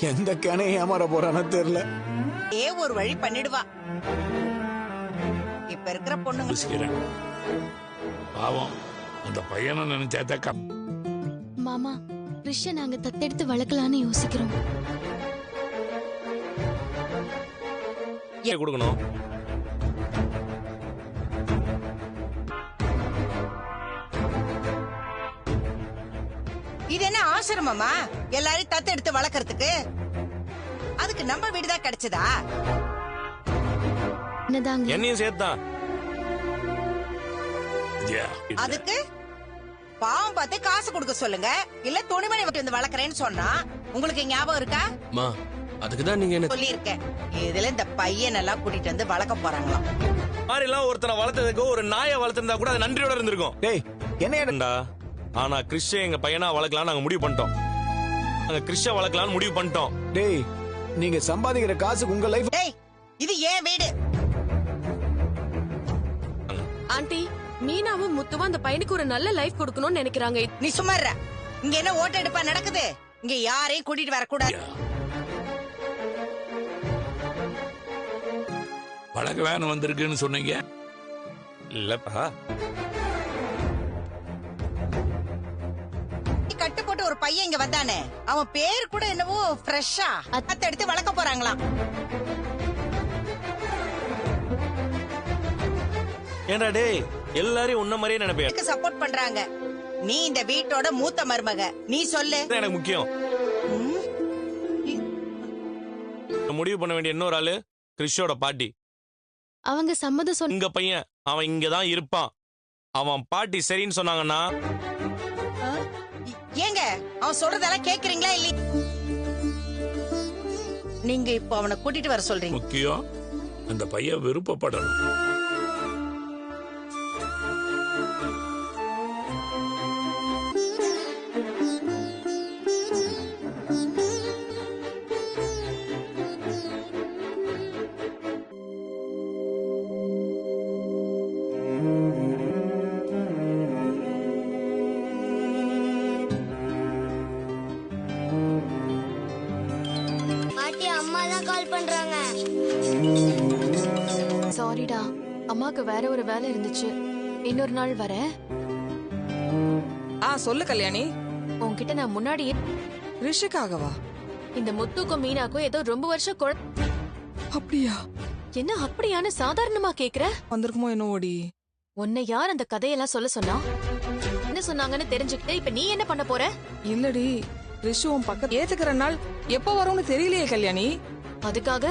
எந்த கணை ஏமாற போறானோ தெரியல. ஒரு வழி பண்ணிடுவா. இப்ப இருக்கிற பொண்ணுங்க பாவம் அந்த பையனை நினைச்சாத்தா. மாமா, கிருஷ்ண நாங்க தத்தெடுத்து வளர்க்கலான்னு யோசிக்கிறோம். ஏன் கொடுக்கணும்? இது என்ன ஆசிரமமா எல்லாரையும் தத்து எடுத்து வளர்க்கறதுக்கு? அதுக்கு நம்ம வீடுதான் கிடைச்சதா? என்னையும் சேர்த்தா. அதுக்கு பாவம் பார்த்து காசு கொடுக்க சொல்லுங்க, இல்ல துணிமணி விட்டு வந்து வளர்க்கறேன்னு சொன்னா உங்களுக்கு ஞாபகம் இருக்கா? அதுக்குதான் நீங்க என்ன சொல்லி இருக்கேன். இதுல இந்த பையன் எல்லாம் கூட்டிட்டு வந்து வளர்க்க போறாங்களாம். மாதிரி எல்லாம் ஒருத்தனை வளர்த்ததுக்கு ஒரு நாயை வளர்த்திருந்தா கூட அது நன்றியோட இருந்திருக்கும். டேய் என்ன? ஆனா கிறிஷ எங்க பையனா வளர்க்கலாம் நாங்க முடிவு பண்ணிட்டோம். நாங்க கிறிஷ வளர்க்கலாம்னு முடிவு பண்ணிட்டோம். டேய் நீங்க சம்பாதிக்கிற காசுக்கு உங்க லைஃப். டேய் இது ஏன் வீடு? ஆண்டி, மீனாவும் முத்துவும் அந்த பையனுக்கு ஒரு நல்ல லைஃப் கொடுக்கணும்னு நினைக்கிறாங்க. நீ சும்மா இரு. இங்க என்ன ஓட்ட எடுப்பா நடக்குது? இங்க யாரையும் கூட்டிட்டு வரக்கூடாது. வழக்கு வேணும் வந்திருக்குன்னு சொன்னீங்க. இல்லப்பா, கட்டு போட்டு ஒரு பையன் இங்க வந்தானே, அவன் பேரு கூட என்னவோ ஃப்ரெஷ்ஷா அத்தை எடுத்து வளர்க்க போறாங்களாம். ஏண்டா டேய், எல்லாரையும் உன்ன மாதிரியே நினைப்பேன். சப்போர்ட் பண்றாங்க. நீ இந்த வீட்டோட மூத்த மருமக, நீ சொல்லு. எனக்கு முக்கியம். முடிவு பண்ண வேண்டிய இன்னொரு ஆளு கிறிஷோட பாட்டி. அவங்க சம்மதம் சொன்ன இங்க பையன் அவன் இங்கதான் இருப்பான். அவன் பாட்டி சரின்னு சொன்னாங்கன்னா. ஏங்க அவன் சொல்றதெல்லாம் கேக்குறீங்களா இல்ல? நீங்க இப்ப அவனை கூட்டிட்டு வர சொல்றீங்க. முக்கியம் அந்த பையன் விருப்பப்படணும். சாரிடா, அம்மாக்கு வேற ஒரு வேலை இருந்துச்சு. இன்னொரு நாள் வரேன். சொல்லு கல்யாணி. உன்கிட்ட நான் முன்னாடியே ரிஷிக்காகவா? இந்த முத்துக்கும் மீனாக்கும் ஏதோ ரொம்ப வருஷம் அப்படியா? என்ன அப்படியான சாதாரணமா கேக்குற? வந்திருக்குமோ என்ன ஓடி? உன்னை யார் அந்த கதையெல்லாம் சொல்ல சொன்னா? என்ன சொன்னாங்கன்னு தெரிஞ்சுக்கிட்டு இப்ப நீ என்ன பண்ண போற? இல்லடி, ரிஷி உன் பக்கத்து ஏத்துக்கிற நாள் எப்ப வரும்னு தெரியலையே கல்யாணி. அதுக்காக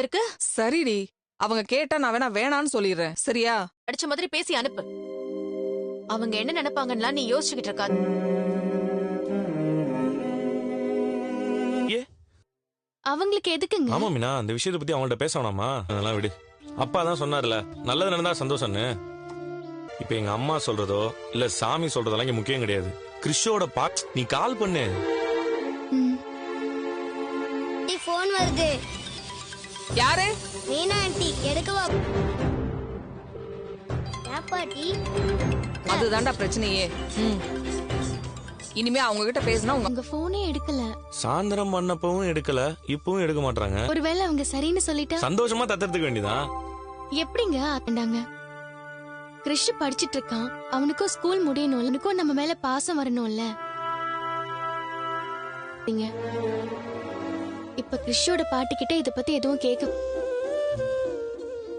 இருக்கு. சரிடி, அவங்க கேட்டா நான் வேணான்னு சொல்லிடுறேன். சரியா? அடிச்ச மாதிரி பேசி அனுப்பு. அவங்க என்ன நினைப்பாங்கன்னா நீ யோசிச்சுக்கிட்டு இருக்காது. அவங்களுக்கு எதுக்குங்க? ஆமா மீனா, அந்த விஷயத்தை பத்தி அவங்கள்ட்ட பேச வேணாமா? அதெல்லாம் விடு. அப்பா தான் சொன்னார்ல, நல்லது நடந்தா சந்தோஷம்னு. இப்ப எங்க அம்மா சொல்றதோ இல்ல சாமி சொல்றதெல்லாம் இங்க முக்கியம் கிடையாது. கிறிஷோட நீ கால் பண்ணு. போன் வருது. யாரு? மீனா ஆண்டி, எடுக்கவா? பாட்டி, அதுதான்டா பிரச்சனையே. இனிமே அவங்க கிட்ட பேசினா உங்க போனே எடுக்கல. சாயந்தரம் பண்ணப்பவும் எடுக்கல, இப்பவும் எடுக்க மாட்டாங்க. ஒருவேளை அவங்க சரின்னு சொல்லிட்டா சந்தோஷமா தத்தறதுக்கு வேண்டியதான். எப்படிங்க ஆண்டாங்க? கிறிஷ் படிச்சிட்டு இருக்கான், அவனுக்கும் ஸ்கூல் முடியணும், அவனுக்கும் நம்ம மேல பாசம் வரணும்ல. இப்ப கிறிஷோட பாட்டி கிட்ட இத பத்தி எதுவும் கேட்க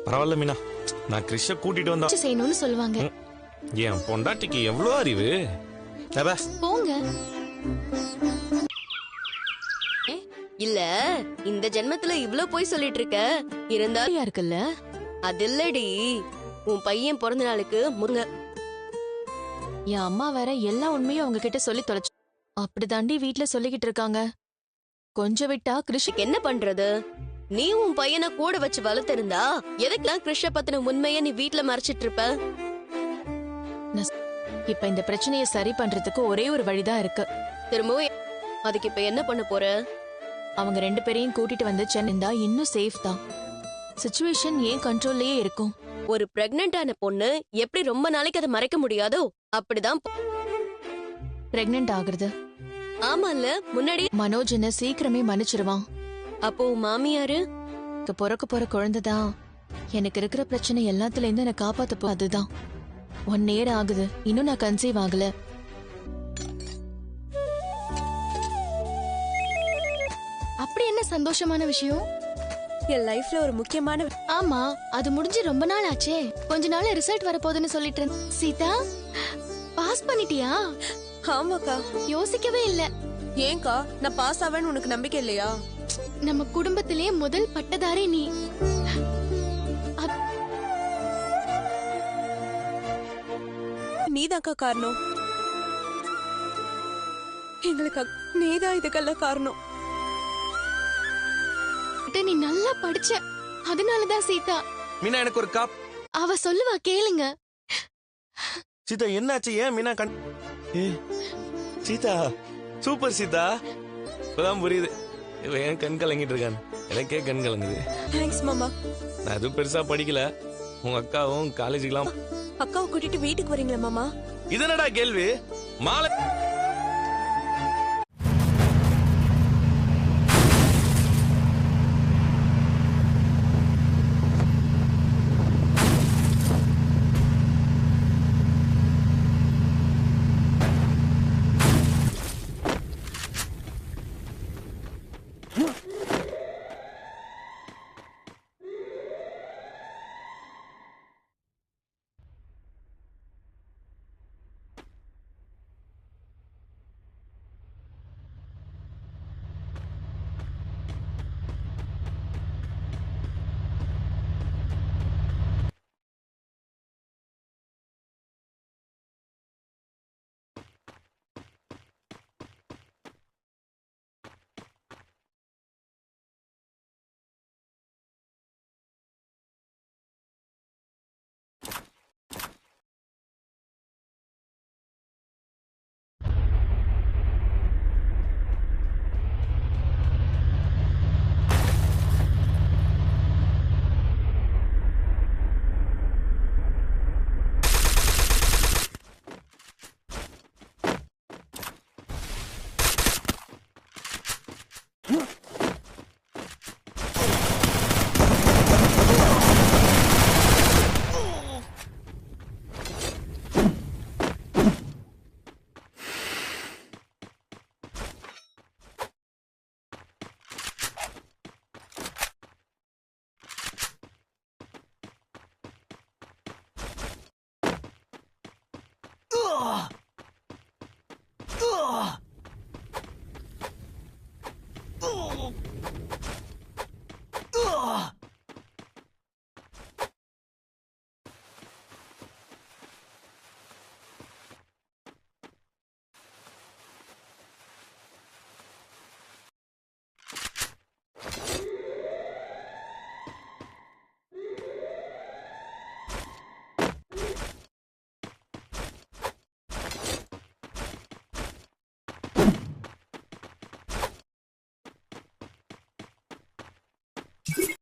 பரவாயில்ல மீனா, நான் கிறிஷ கூட்டிட்டு வந்தா செய்யணும்னு சொல்லுவாங்க. என் பொண்டாட்டிக்கு எவ்வளவு அறிவு. போங்க. இல்ல, இந்த ஜென்மத்துல இவ்ளோ போய் சொல்லிட்டு இருக்க. இருந்தாலும் இருக்குல்ல, அது இல்லடி, உன் பையன் பிறந்த நாளுக்கு முருங்க. என் அம்மா வேற எல்லா உண்மையும் அவங்க கிட்ட சொல்லி தொலைச்சு. அப்படிதாண்டி வீட்டுல சொல்லிக்கிட்டு இருக்காங்க. கொஞ்சம் விட்டா கிருஷிக்கு என்ன பண்றது? நீ உன் பையனை கூட வச்சு வளர்த்திருந்தா எதுக்கெல்லாம் கிருஷ்ண பத்தின உண்மைய நீ வீட்டுல மறைச்சிட்டு இருப்ப? இப்ப இந்த பிரச்சனையை சரி பண்றதுக்கு ஒரே ஒரு வழிதான் இருக்கு. திரும்பவும் அதுக்கு இப்ப என்ன பண்ண போற? அவங்க ரெண்டு பேரையும் கூட்டிட்டு வந்து சென்னை இன்னும் சேஃப் தான். சிச்சுவேஷன் ஏன் கண்ட்ரோல்லயே இருக்கும். ஒரு பிரெக்னன்டான பொண்ணு எப்படி ரொம்ப நாளைக்கு அதை மறைக்க முடியாதோ அப்படிதான் பிரெக்னன்ட் ஆகுறது. ஆமால முன்னாடி. மனோஜ் என்ன சீக்கிரமே மன்னிச்சிருவான். அப்போ உன் மாமியாரு? பிறக்க போற குழந்தைதான். எனக்கு இருக்கிற பிரச்சனை எல்லாத்துல இருந்து என்ன காப்பாத்த அதுதான் 1 year ஆகுது. இன்னும் நான் கன்சீவ் ஆகல. அப்படி என்ன சந்தோஷமான விஷயம்? என் லைஃப்ல ஒரு முக்கியமான. ஆமா, அது முடிஞ்சு ரொம்ப நாள் ஆச்சே. கொஞ்ச நாள் ரிசல்ட் வரப்போகுதுன்னு சொல்லிட்டு இருந்தேன். சீதா, பாஸ் பண்ணிட்டியா? ஆமாக்கா. யோசிக்கவே இல்ல. ஏன்க்கா, நான் பாஸ் ஆவேன்னு உனக்கு நம்பிக்கை இல்லையா? நம்ம குடும்பத்திலேயே முதல் பட்டதாரி நீ. நீதாக்கா காரணம். எங்களுக்கு நீதான் இதுக்கெல்லாம் காரணம். நீ நல்லா படிச்ச, அதனாலதான் சீதா. மீனா எனக்கு ஒரு காப். அவ சொல்லுவா, கேளுங்க. சீதா என்னாச்சு? ஏன் மீனா சீதா சூப்பர் சீதா. இப்பதான் புரியுது இவன் ஏன் கண் கலங்கிட்டு இருக்கான்னு. எனக்கே கண் கலங்குது. தேங்க்ஸ் மாமா. நான் எதுவும் பெருசா படிக்கல. உங்க அக்காவும் காலேஜுக்கெல்லாம். அக்காவை கூட்டிட்டு வீட்டுக்கு வரீங்களா மாமா? இதனடா கேள்வி? மாலை